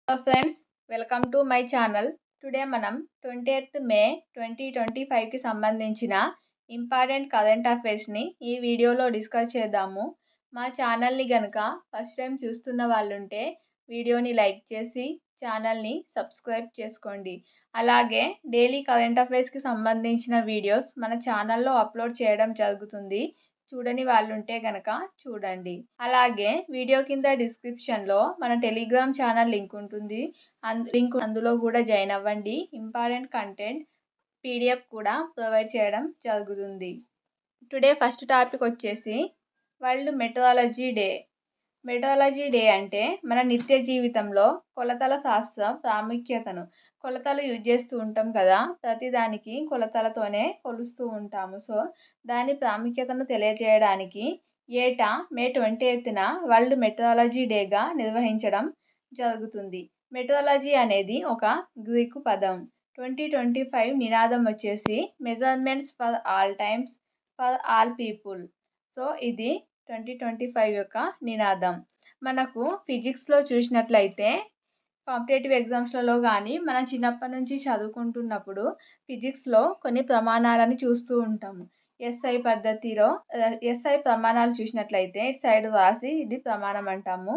Friends, welcome to my channel. Today మనం 20th మే 2025కి సంబంధించిన important current అఫైర్స్ని ఈ వీడియోలో డిస్కస్ చేద్దాము. మా ఛానల్ని గనుక ఫస్ట్ టైం చూస్తున్న వాళ్ళుంటే వీడియోని లైక్ చేసి ఛానల్ని సబ్స్క్రైబ్ చేసుకోండి. అలాగే డైలీ కరెంట్ అఫైర్స్కి సంబంధించిన వీడియోస్ మన ఛానల్లో అప్లోడ్ చేయడం జరుగుతుంది. చూడని వాళ్ళుంటే గనక చూడండి. అలాగే వీడియో కింద డిస్క్రిప్షన్లో మన టెలిగ్రామ్ ఛానల్ లింక్ ఉంటుంది. అందులో కూడా జాయిన్ అవ్వండి. ఇంపార్టెంట్ కంటెంట్ పీడిఎఫ్ కూడా ప్రొవైడ్ చేయడం జరుగుతుంది. టుడే ఫస్ట్ టాపిక్ వచ్చేసి world metrology day. Metrology day అంటే మన నిత్య జీవితంలో కొలతల శాస్త్ర ప్రాముఖ్యతను, కొలతలు యూజ్ చేస్తూ ఉంటాం కదా, ప్రతిదానికి కొలతలతోనే కొలుస్తూ ఉంటాము. సో దాని ప్రాముఖ్యతను తెలియజేయడానికి ఏటా మే 20న వరల్డ్ మెట్రాలజీ డేగా నిర్వహించడం జరుగుతుంది. మెట్రాలజీ అనేది ఒక గ్రీకు పదం. 2025 నినాదం వచ్చేసి measurements for all times for all people. So ఇది 2025 యొక్క నినాదం. మనకు ఫిజిక్స్లో చూసినట్లయితే కాంపిటేటివ్ ఎగ్జామ్స్లలో కానీ మనం చిన్నప్పటి నుంచి చదువుకుంటున్నప్పుడు ఫిజిక్స్లో కొన్ని ప్రమాణాలను చూస్తూ ఉంటాము. ఎస్ఐ పద్ధతిలో ఎస్ఐ ప్రమాణాలు చూసినట్లయితే ఇటు సైడ్ రాసి ఇది ప్రమాణం అంటాము.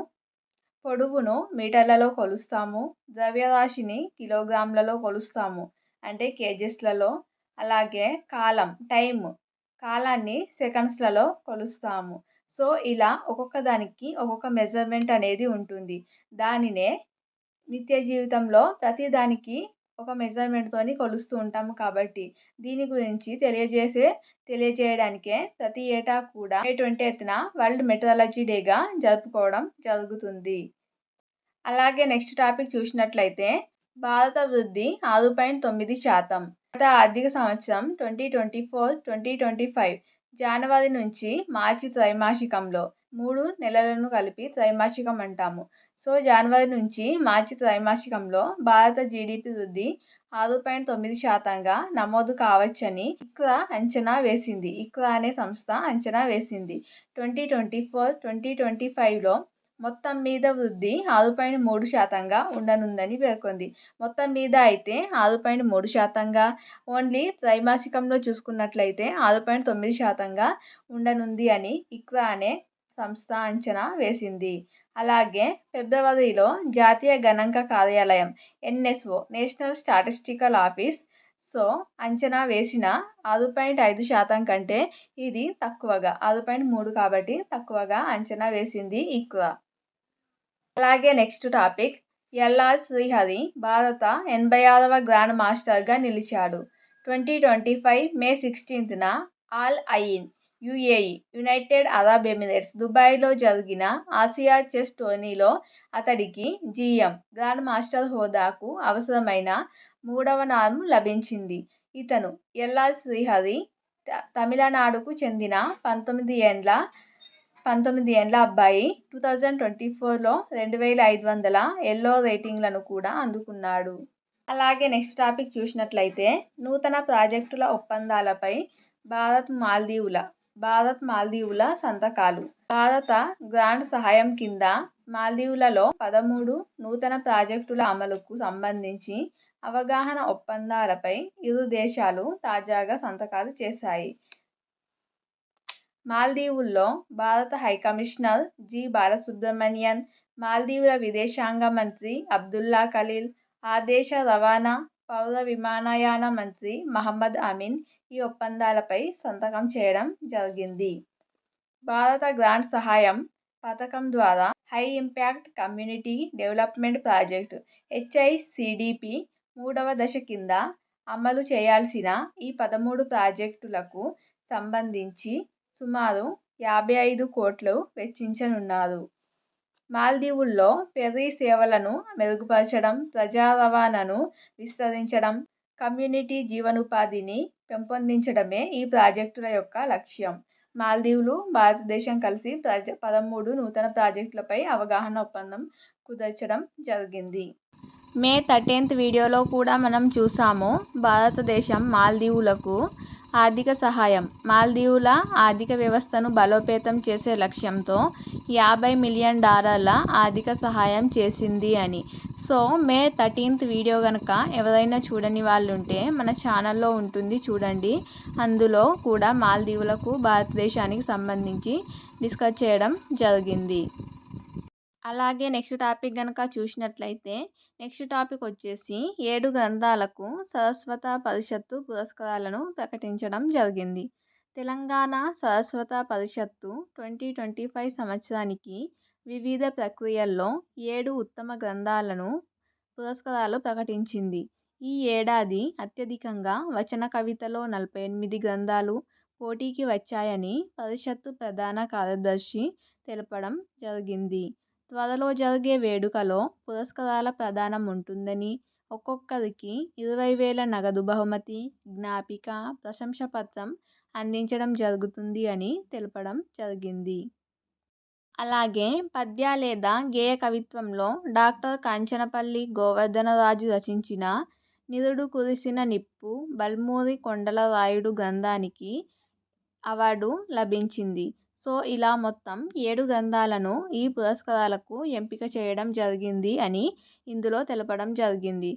పొడవును మీటర్లలో కొలుస్తాము. ద్రవ్యరాశిని కిలోగ్రాములలో కొలుస్తాము, అంటే కేజెస్లలో. అలాగే కాలాన్ని సెకండ్స్లలో కొలుస్తాము. సో ఇలా ఒక్కొక్క దానికి ఒక్కొక్క మెజర్మెంట్ అనేది ఉంటుంది. దానినే నిత్య జీవితంలో ప్రతి దానికి ఒక మెజర్మెంట్తోని కొలుస్తూ ఉంటాము. కాబట్టి దీని గురించి తెలియజేయడానికే ప్రతి ఏటా కూడా మే 20న వరల్డ్ మెట్రాలజీ డేగా జరుపుకోవడం జరుగుతుంది. అలాగే నెక్స్ట్ టాపిక్ చూసినట్లయితే భారత వృద్ధి 6.9%. గత ఆర్థిక సంవత్సరం 2024-2025 జనవరి నుంచి మార్చి త్రైమాసికంలో 3 నెలలను కలిపి త్రైమాసికం అంటాము. సో జనవరి నుంచి మార్చి త్రైమాసికంలో భారత జీడిపి వృద్ధి 6.9%గా నమోదు కావచ్చని ఇక్రా అనే సంస్థ అంచనా వేసింది. 2024-2025లో మొత్తం మీద వృద్ధి 6.3%గా ఉండనుందని పేర్కొంది. మొత్తం మీద అయితే 6.3%గా, ఓన్లీ త్రైమాసికంలో చూసుకున్నట్లయితే 6.9%గా ఉండనుంది అని ఇక్రా అనే సంస్థ అంచనా వేసింది. అలాగే ఫిబ్రవరిలో జాతీయ గణాంక కార్యాలయం NSO నేషనల్ స్టాటిస్టికల్ ఆఫీస్ అంచనా వేసిన 6.5% కంటే ఇది తక్కువగా, 6.3 కాబట్టి తక్కువగా అంచనా వేసింది ఇక్రా. అలాగే నెక్స్ట్ టాపిక్ ఎల్ఆర్ శ్రీహరి భారత 86వ గ్రాండ్ మాస్టర్గా నిలిచాడు. 2025 మే 16న Al Ain UAE United Arab Emirates దుబాయ్లో జరిగిన ఆసియా చెస్ టోర్నీలో అతడికి GM గ్రాండ్ మాస్టర్ హోదాకు అవసరమైన 3వ నార్మ్ లభించింది. ఇతను ఎల్ఆర్ శ్రీహరి తమిళనాడుకు చెందిన 19 ఏండ్ల అబ్బాయి. 2024లో 2500 ఎల్లో రేటింగ్లను కూడా అందుకున్నాడు. అలాగే నెక్స్ట్ టాపిక్ చూసినట్లయితే నూతన ప్రాజెక్టుల ఒప్పందాలపై భారత్ మాల్దీవుల సంతకాలు. భారత గ్రాంట్ సహాయం కింద మాల్దీవులలో 13 నూతన ప్రాజెక్టుల అమలుకు సంబంధించి అవగాహన ఒప్పందాలపై ఇరు దేశాలు తాజాగా సంతకాలు చేశాయి. మాల్దీవుల్లో భారత హైకమిషనర్ జి బాలసుబ్రమణియన్, మాల్దీవుల విదేశాంగ మంత్రి అబ్దుల్లా ఖలీల్, ఆ దేశ రవాణా, పౌర విమానయాన మంత్రి మహమ్మద్ అమీన్ ఈ ఒప్పందాలపై సంతకం చేయడం జరిగింది. భారత గ్రాంట్ సహాయం పథకం ద్వారా high impact community development project HICDP 3వ దశ కింద అమలు చేయాల్సిన ఈ 13 ప్రాజెక్టులకు సంబంధించి సుమారు 55 కోట్లు వెచ్చించనున్నారు. మాల్దీవుల్లో ఫెర్రీ సేవలను మెరుగుపరచడం, ప్రజా రవాణాను విస్తరించడం, కమ్యూనిటీ జీవనోపాధిని పెంపొందించడమే ఈ ప్రాజెక్టుల యొక్క లక్ష్యం. మాల్దీవులు, భారతదేశం కలిసి 13 నూతన ప్రాజెక్టులపై అవగాహన ఒప్పందం కుదర్చడం జరిగింది. మే 13th వీడియోలో కూడా మనం చూసాము, భారతదేశం మాల్దీవులకు ఆర్థిక సహాయం. మాల్దీవుల ఆర్థిక వ్యవస్థను బలోపేతం చేసే లక్ష్యంతో $50 మిలియన్ ఆర్థిక సహాయం చేసింది అని. సో మే 13th వీడియో కనుక ఎవరైనా చూడని వాళ్ళు ఉంటే మన ఛానల్లో ఉంటుంది, చూడండి. అందులో కూడా మాల్దీవులకు భారతదేశానికి సంబంధించి డిస్కస్ చేయడం జరిగింది. అలాగే నెక్స్ట్ టాపిక్ కనుక చూసినట్లయితే నెక్స్ట్ టాపిక్ వచ్చేసి 7 గ్రంథాలకు సరస్వత పరిషత్తు పురస్కారాలను ప్రకటించడం జరిగింది. తెలంగాణ సరస్వత పరిషత్తు 2025 సంవత్సరానికి వివిధ ప్రక్రియల్లో 7 ఉత్తమ గ్రంథాలను పురస్కారాలు ప్రకటించింది. ఈ ఏడాది అత్యధికంగా వచన కవితలో 48 గ్రంథాలు పోటీకి వచ్చాయని పరిషత్తు ప్రధాన కార్యదర్శి తెలపడం జరిగింది. త్వరలో జరిగే వేడుకలో పురస్కారాల ప్రదానం ఉంటుందని, ఒక్కొక్కరికి 20,000 నగదు బహుమతి, జ్ఞాపిక, ప్రశంసాపత్రం అందించడం జరుగుతుంది అని తెలపడం జరిగింది. అలాగే పద్య లేదా గేయ కవిత్వంలో డాక్టర్ కంచనపల్లి గోవర్ధనరాజు రచించిన నిరుడు కురిసిన నిప్పు బల్మూరి కొండల రాయుడు గ్రంథానికి అవార్డు లభించింది. సో ఇలా మొత్తం 7 గ్రంథాలను ఈ పురస్కారాలకు ఎంపిక చేయడం జరిగింది అని ఇందులో తెలపడం జరిగింది.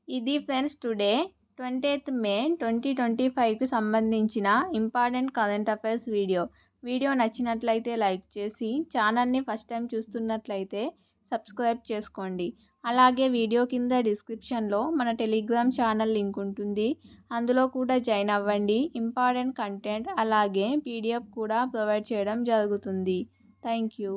ఇది ఫ్రెండ్స్ టుడే 20th మే 2025కి సంబంధించిన ఇంపార్టెంట్ కరెంట్ అఫైర్స్ వీడియో నచ్చినట్లయితే లైక్ చేసి ఛానల్ని ఫస్ట్ టైం చూస్తున్నట్లయితే సబ్స్క్రైబ్ చేసుకోండి. అలాగే వీడియో కింద డిస్క్రిప్షన్లో మన టెలిగ్రామ్ ఛానల్ లింక్ ఉంటుంది, అందులో కూడా జాయిన్ అవ్వండి. ఇంపార్టెంట్ కంటెంట్ అలాగే PDF కూడా ప్రొవైడ్ చేయడం జరుగుతుంది. Thank you.